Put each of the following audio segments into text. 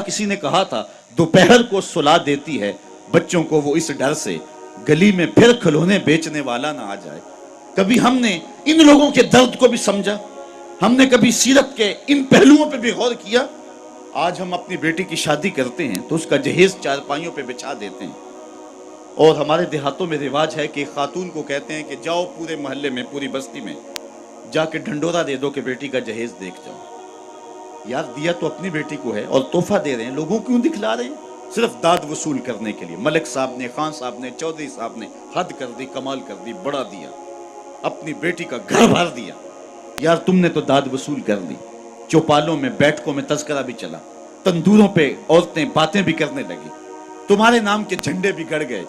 کسی نے کہا تھا دوپہر کو سلا دیتی ہے بچوں کو وہ اس ڈر سے گلی میں پھر کھلونے بیچنے والا نہ آ جائے۔ کبھی ہم نے ان لوگوں کے درد کو بھی سمجھا؟ ہم نے کبھی سیرت کے ان پہلوؤں پہ بھی غور کیا؟ آج ہم اپنی بیٹی کی شادی کرتے ہیں تو اس کا جہیز چارپائیوں پہ بچھا دیتے ہیں، اور ہمارے دیہاتوں میں رواج ہے کہ خاتون کو کہتے ہیں کہ جاؤ پورے محلے میں، پوری بستی میں جا کے ڈھنڈورا دے دو کہ بیٹی کا جہیز دیکھ جاؤ۔ یار دیا تو اپنی بیٹی کو ہے اور تحفہ دے رہے ہیں، لوگوں کیوں دکھلا رہے ہیں؟ صرف داد وصول کرنے کے لیے۔ ملک صاحب نے، خان صاحب نے، چودھری صاحب نے حد کر دی، کمال کر دی، بڑا دیا، اپنی بیٹی کا گھر بھر دیا۔ یار تم نے تو داد وصول کر لی، چوپالوں میں، بیٹھکوں میں تذکرہ بھی چلا، تندوروں پہ عورتیں باتیں بھی کرنے لگی، تمہارے نام کے جھنڈے بھی گڑ گئے،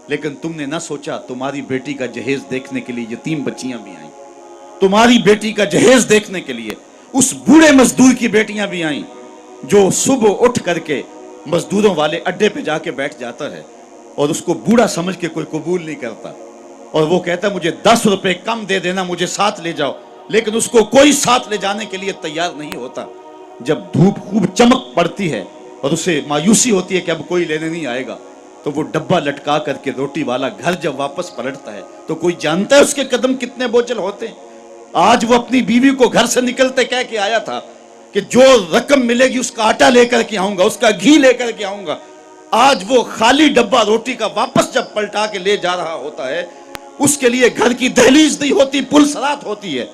لیکن تم نے نہ سوچا تمہاری بیٹی کا جہیز دیکھنے کے لیے یتیم بچیاں بھی آئیں، تمہاری بیٹی کا جہیز دیکھنے کے لیے اس بوڑھے مزدور کی بیٹیاں بھی آئیں جو صبح اٹھ کر کے مزدوروں والے اڈے پہ جا کے بیٹھ جاتا ہے اور اس کو بوڑھا سمجھ کے کوئی قبول نہیں کرتا، اور وہ کہتا ہے مجھے 10 روپے کم دے دینا، مجھے ساتھ لے جاؤ، لیکن اس کو کوئی ساتھ لے جانے کے لیے تیار نہیں ہوتا۔ جب دھوپ خوب چمک پڑتی ہے اور اسے مایوسی ہوتی ہے کہ اب کوئی لینے نہیں آئے گا، تو وہ ڈبہ لٹکا کر کے روٹی والا گھر جب واپس پلٹتا ہے تو کوئی جانتا ہے اس کے قدم کتنے بوجھل ہوتے ہیں؟ آج وہ اپنی بیوی کو گھر سے نکلتے کہہ کے آیا تھا کہ جو رقم ملے گی اس کا آٹا لے کر کے آؤں گا، اس کا گھی لے کر کے آؤں گا۔ آج وہ خالی ڈبہ روٹی کا واپس جب پلٹا کے لے جا رہا ہوتا ہے، اس کے لیے گھر کی دہلیز نہیں ہوتی، پل سرات ہوتی ہے،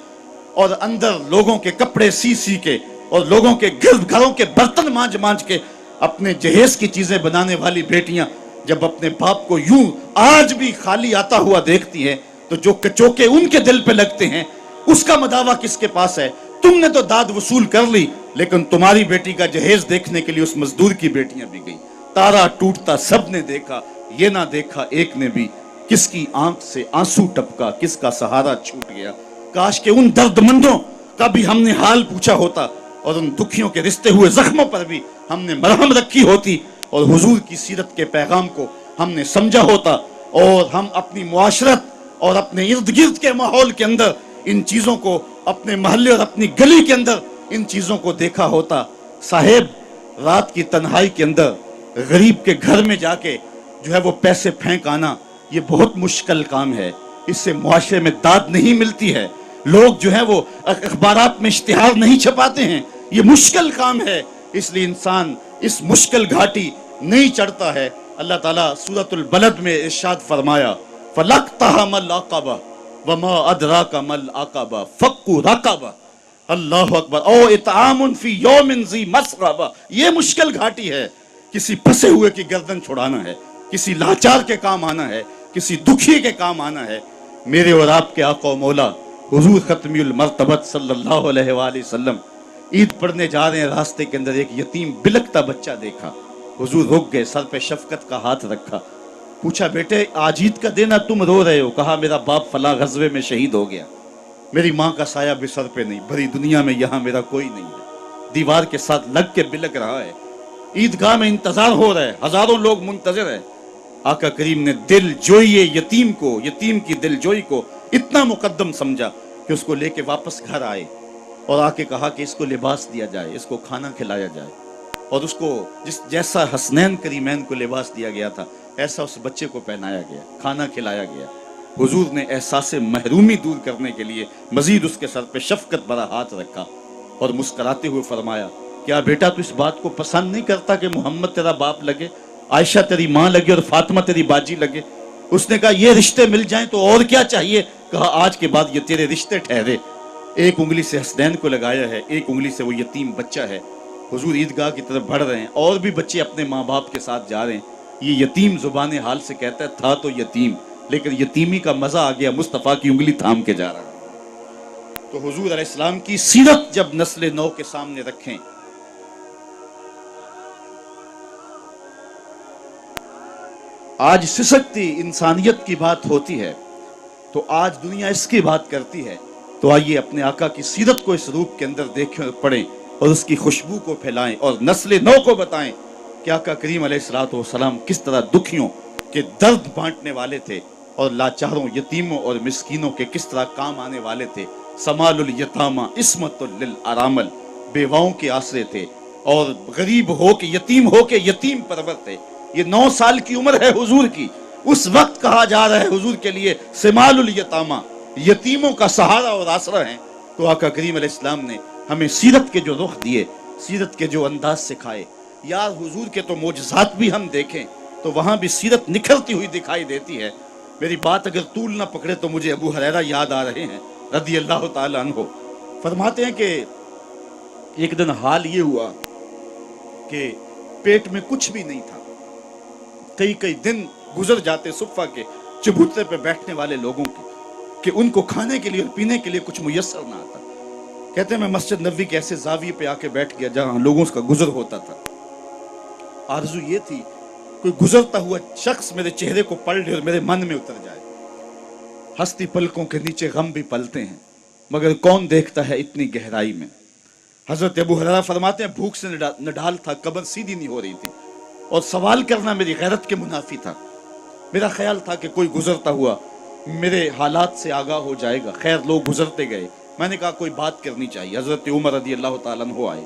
اور اندر لوگوں کے کپڑے سی سی کے اور لوگوں کے گھروں کے برتن مانج مانج کے اپنے جہیز کی چیزیں بنانے والی بیٹیاں جب اپنے باپ کو یوں آج بھی خالی آتا ہوا دیکھتی ہیں تو جو کچوکے ان کے دل پہ لگتے ہیں اس کا مداوع کس کے پاس ہے؟ تم نے تو داد وصول کر لی، لیکن تمہاری بیٹی کا جہیز دیکھنے کے لیے اس مزدور کی بیٹیاں بھی گئی۔ تارا ٹوٹتا سب نے دیکھا، یہ نہ دیکھا ایک نے بھی، کس کی آنکھ سے آنسو ٹپکا، کس کا سہارا چھوٹ گیا۔ کاش کہ ان درد مندوں کا بھی ہم نے حال پوچھا ہوتا اور ان دکھیوں کے رشتے ہوئے زخموں پر بھی ہم نے مرہم رکھی ہوتی اور حضور کی سیرت کے پیغام کو ہم نے سمجھا ہوتا، اور ہم اپنی معاشرت اور اپنے ارد گرد کے ماحول کے اندر ان چیزوں کو، اپنے محلے اور اپنی گلی کے اندر ان چیزوں کو دیکھا ہوتا۔ صاحب رات کی تنہائی کے اندر غریب کے گھر میں جا کے جو ہے وہ پیسے پھینک آنا، یہ بہت مشکل کام ہے، اس سے معاشرے میں داد نہیں ملتی ہے، لوگ جو ہیں وہ اخبارات میں اشتہار نہیں چھپاتے ہیں، یہ مشکل کام ہے، اس لیے انسان اس مشکل گھاٹی نہیں چڑھتا ہے۔ اللہ تعالیٰ سورۃ البلد میں ارشاد فرمایا فَلَقْتَحَمَ الْعَقَبَةَ وَمَا أَدْرَاكَ مَا الْعَقَبَةُ فَكُّ رَقَبَةٍ، اللہ اکبر، او اطعام فی یوم ذی مسغبہ، یہ مشکل گھاٹی ہے، کسی پھنسے ہوئے کی گردن چھڑانا ہے، کسی لاچار کے کام آنا ہے، کسی دکھی کے کام آنا ہے۔ میرے اور آپ کے آقا و مولا حضور ختمی المرتبت صلی اللہ علیہ وآلہ وسلم عید پڑھنے جا رہے ہیں، راستے کے اندر ایک یتیم بلکتا بچہ دیکھا، حضور رک گئے، سر پہ شفقت کا ہاتھ رکھا، پوچھا بیٹے آج عید کا دن ہے تم رو رہے ہو؟ کہا میرا باپ فلاں غزوے میں شہید ہو گیا، میری ماں کا سایہ بھی سر پہ نہیں، بھری دنیا میں یہاں میرا کوئی نہیں ہے، دیوار کے ساتھ لگ کے بلک رہا ہے، عیدگاہ میں انتظار ہو رہا ہے، ہزاروں لوگ منتظر ہیں۔ آقا کریم نے دل جوئی یتیم کو، یتیم کی دل جوئی کو اتنا مقدم سمجھا کہ اس کو لے کے واپس گھر آئے اور آ کے کہا کہ اس کو لباس دیا جائے، اس کو کھانا کھلایا جائے، اور اس کو جیسا حسنین کریمین کو لباس دیا گیا تھا ایسا اس بچے کو پہنایا گیا، کھانا کھلایا گیا۔ حضور نے احساس محرومی دور کرنے کے لیے مزید اس کے سر پہ شفقت بھرا ہاتھ رکھا اور مسکراتے ہوئے فرمایا کیا بیٹا تو اس بات کو پسند نہیں کرتا کہ محمد تیرا باپ لگے، عائشہ تیری ماں لگے اور فاطمہ تیری باجی لگے؟ اس نے کہا یہ رشتے مل جائیں تو اور کیا چاہیے؟ کہا آج کے بعد یہ تیرے رشتے ٹھہرے۔ ایک انگلی سے حسنین کو لگایا ہے، ایک انگلی سے وہ یتیم بچہ ہے۔ حضور عیدگاہ کی طرف بڑھ رہے ہیں، اور بھی بچے اپنے ماں باپ کے ساتھ جا رہے ہیں۔ یہ یتیم زبان حال سے کہتا ہے تھا تو یتیم، لیکن یتیمی کا مزہ آ گیا، مصطفیٰ کی انگلی تھام کے جا رہا ہے۔ تو حضور علیہ السلام کی سیرت جب نسل نو کے سامنے رکھیں، آج سسکتی انسانیت کی بات ہوتی ہے تو آج دنیا اس کی بات کرتی ہے، تو آئیے اپنے آقا کی سیرت کو اس روپ کے اندر دیکھیں، پڑھیں اور اس کی خوشبو کو پھیلائیں اور نسل نو کو بتائیں کہ آقا کریم علیہ السلام کس طرح دکھیوں کے درد بانٹنے والے تھے اور لاچاروں، یتیموں اور مسکینوں کے کس طرح کام آنے والے تھے۔ سمال الیتامى عصمۃ للارامل، بیواؤں کے آسرے تھے، اور غریب ہو کے یتیم ہو کے یتیم پرور تھے. یہ 9 سال کی عمر ہے حضور کی. اس وقت کہا جا رہا ہے حضور کے لیے سمال الیتامہ، یتیموں کا سہارا اور آسرا ہیں. تو آقا کریم علیہ السلام نے ہمیں سیرت کے جو رخ دیے، سیرت کے جو انداز سکھائے. یار حضور کے تو معجزات بھی ہم دیکھیں تو وہاں بھی سیرت نکھرتی ہوئی دکھائی دیتی ہے. میری بات اگر طول نہ پکڑے تو مجھے ابو ہریرہ یاد آ رہے ہیں رضی اللہ تعالیٰ عنہ. فرماتے ہیں کہ ایک دن حال یہ ہوا کہ پیٹ میں کچھ بھی نہیں تھا. کئی دن گزر جاتے صفہ کے چبوترے پہ بیٹھنے والے لوگوں کے کہ ان کو کھانے کے لیے اور پینے کے لیے کچھ میسر نہ آتا. کہتے ہیں میں مسجد نبوی کے ایسے زاویے پہ آ کے بیٹھ گیا جہاں لوگوں کا گزر ہوتا تھا. آرزو یہ تھی کوئی گزرتا ہوا شخص میرے چہرے کو پڑھ لے اور میرے من میں اتر جائے. ہستی پلکوں کے نیچے غم بھی پلتے ہیں مگر کون دیکھتا ہے اتنی گہرائی میں. حضرت ابو ہریرہ فرماتے ہیں بھوک سے نڈال تھا، قبر سیدھی نہیں ہو رہی تھی اور سوال کرنا میری غیرت کے منافی تھا. میرا خیال تھا کہ کوئی گزرتا ہوا میرے حالات سے آگاہ ہو جائے گا. خیر لوگ گزرتے گئے. میں نے کہا کوئی بات کرنی چاہیے. حضرت عمر رضی اللہ تعالیٰ عنہ آئے.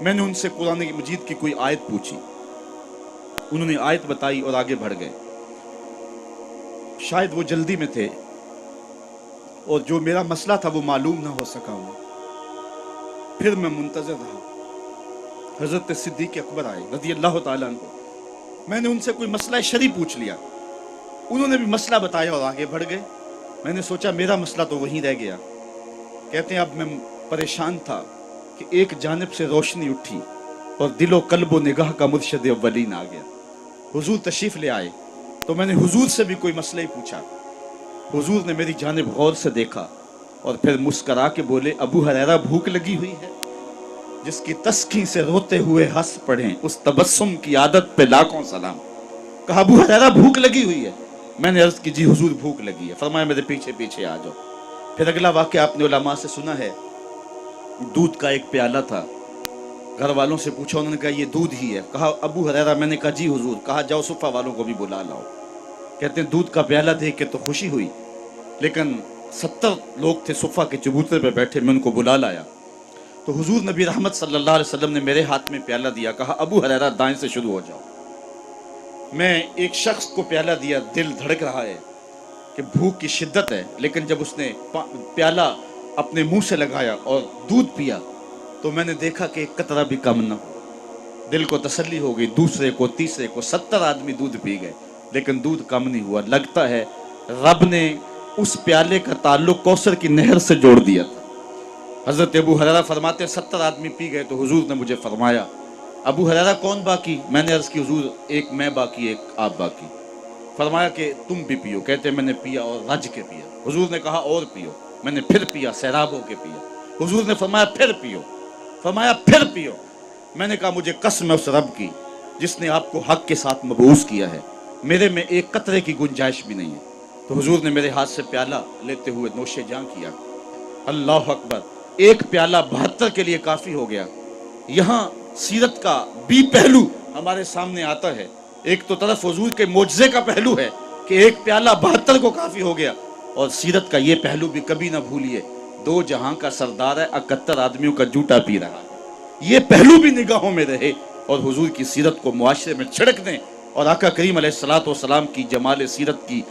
میں نے ان سے قرآن مجید کی کوئی آیت پوچھی. انہوں نے آیت بتائی اور آگے بڑھ گئے. شاید وہ جلدی میں تھے اور جو میرا مسئلہ تھا وہ معلوم نہ ہو سکا انہیں. پھر میں منتظر رہا. حضرت صدیق اکبر آئے رضی اللہ تعالیٰ عنہ. میں نے ان سے کوئی مسئلہ شرعی پوچھ لیا. انہوں نے بھی مسئلہ بتایا اور آگے بڑھ گئے. میں نے سوچا میرا مسئلہ تو وہیں رہ گیا. کہتے ہیں اب میں پریشان تھا کہ ایک جانب سے روشنی اٹھی اور دل و قلب و نگاہ کا مرشد اولین آ گیا. حضور تشریف لے آئے تو میں نے حضور سے بھی کوئی مسئلہ ہی پوچھا. حضور نے میری جانب غور سے دیکھا اور پھر مسکرا کے بولے ابو ہریرہ بھوک لگی ہوئی ہے؟ جس کی تسکین سے روتے ہوئے ہنس پڑھیں اس تبسم کی عادت پہ لاکھوں سلام. کہا ابو ہریرہ بھوک لگی ہوئی ہے؟ میں نے عرض کی جی حضور بھوک لگی ہے. فرمایا میرے پیچھے پیچھے آ جاؤ. پھر اگلا واقعہ آپ نے علماء سے سنا ہے. دودھ کا ایک پیالہ تھا. گھر والوں سے پوچھا انہوں نے کہا یہ دودھ ہی ہے. کہا ابو ہریرہ؟ میں نے کہا جی حضور. کہا جاؤ صفہ والوں کو بھی بلا لاؤ. کہتے ہیں دودھ کا پیالہ دیکھ کے تو خوشی ہوئی لیکن 70 لوگ تھے صفہ کے چبوترے پہ بیٹھے. میں ان کو بلا لایا تو حضور نبی رحمت صلی اللہ علیہ وسلم نے میرے ہاتھ میں پیالہ دیا. کہا ابو ہریرہ دائیں سے شروع ہو جاؤ. میں ایک شخص کو پیالہ دیا. دل دھڑک رہا ہے کہ بھوک کی شدت ہے لیکن جب اس نے پیالہ اپنے منہ سے لگایا اور دودھ پیا تو میں نے دیکھا کہ ایک قطرہ بھی کم نہ ہو. دل کو تسلی ہو گئی. دوسرے کو تیسرے کو 70 آدمی دودھ پی گئے لیکن دودھ کم نہیں ہوا. لگتا ہے رب نے اس پیالے کا تعلق کوثر کی نہر سے جوڑ دیا تھا. حضرت ابو ہریرہ فرماتے ہیں 70 آدمی پی گئے تو حضور نے مجھے فرمایا ابو ہریرہ کون باقی؟ میں نے عرض کی حضور ایک میں باقی ایک آپ باقی. فرمایا کہ تم بھی پیو. کہتے میں نے پیا اور رج کے پیا. حضور نے کہا اور پیو. میں نے پھر پیا سیراب ہو کے پیا. حضور نے فرمایا پھر پیو. فرمایا پھر پیو. میں نے کہا مجھے قسم ہے اس رب کی جس نے آپ کو حق کے ساتھ مبعوث کیا ہے میرے میں ایک قطرے کی گنجائش بھی نہیں ہے. تو حضور نے میرے ہاتھ سے پیالہ لیتے ہوئے نوش جاں کیا. اللہ اکبر. ایک پیالہ 72 کے لیے کافی ہو گیا. یہاں سیرت کا بھی پہلو ہمارے سامنے آتا ہے. ایک تو طرف حضور کے معجزے کا پہلو ہے کہ ایک پیالہ 72 کو کافی ہو گیا اور سیرت کا یہ پہلو بھی کبھی نہ بھولیے 2 جہاں کا سردار ہے 71 آدمیوں کا جوٹا پی رہا ہے. یہ پہلو بھی نگاہوں میں رہے اور حضور کی سیرت کو معاشرے میں چھڑک دیں اور آقا کریم علیہ الصلوۃ والسلام کی جمال سیرت کی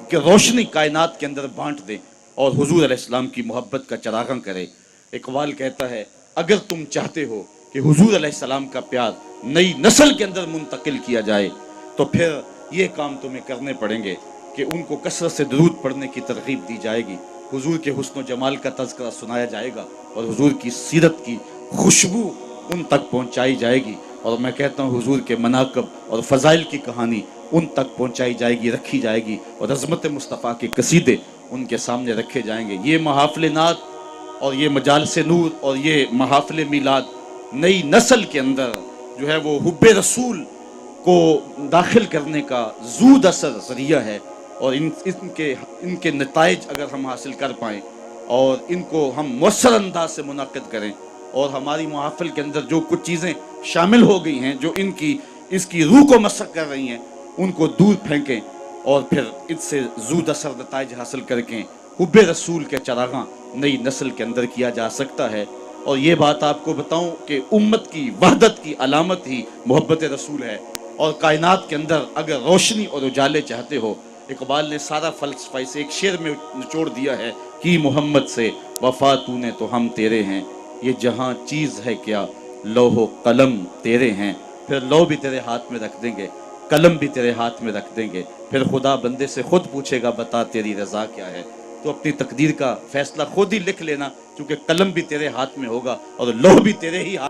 کہ روشنی کائنات کے اندر بانٹ دیں اور حضور علیہ السلام کی محبت کا چراغاں کرے. اقبال کہتا ہے اگر تم چاہتے ہو کہ حضور علیہ السلام کا پیار نئی نسل کے اندر منتقل کیا جائے تو پھر یہ کام تمہیں کرنے پڑیں گے کہ ان کو کثرت سے درود پڑھنے کی ترغیب دی جائے گی. حضور کے حسن و جمال کا تذکرہ سنایا جائے گا اور حضور کی سیرت کی خوشبو ان تک پہنچائی جائے گی. اور میں کہتا ہوں حضور کے مناقب اور فضائل کی کہانی ان تک پہنچائی جائے گی رکھی جائے گی اور عظمت مصطفیٰ کے قصیدے ان کے سامنے رکھے جائیں گے. یہ محافل نعت اور یہ مجالس نور اور یہ محافل میلاد نئی نسل کے اندر جو ہے وہ حب رسول کو داخل کرنے کا زود اثر ذریعہ ہے اور ان کے نتائج اگر ہم حاصل کر پائیں اور ان کو ہم مؤثر انداز سے منعقد کریں اور ہماری محافل کے اندر جو کچھ چیزیں شامل ہو گئی ہیں جو اس کی روح کو مسخ کر رہی ہیں ان کو دور پھینکیں اور پھر اس سے زود اثر نتائج حاصل کر کے حب رسول کے چراغاں نئی نسل کے اندر کیا جا سکتا ہے. اور یہ بات آپ کو بتاؤں کہ امت کی وحدت کی علامت ہی محبت رسول ہے. اور کائنات کے اندر اگر روشنی اور اجالے چاہتے ہو، اقبال نے سارا فلسفہ اسے ایک شعر میں نچوڑ دیا ہے کہ محمد سے وفا تو نے تو ہم تیرے ہیں، یہ جہاں چیز ہے کیا لوح و قلم تیرے ہیں. پھر لوح بھی تیرے ہاتھ میں رکھ دیں گے، قلم بھی تیرے ہاتھ میں رکھ دیں گے، پھر خدا بندے سے خود پوچھے گا بتا تیری رضا کیا ہے. تو اپنی تقدیر کا فیصلہ خود ہی لکھ لینا، کیونکہ قلم بھی تیرے ہاتھ میں ہوگا اور لوح بھی تیرے ہی ہاتھ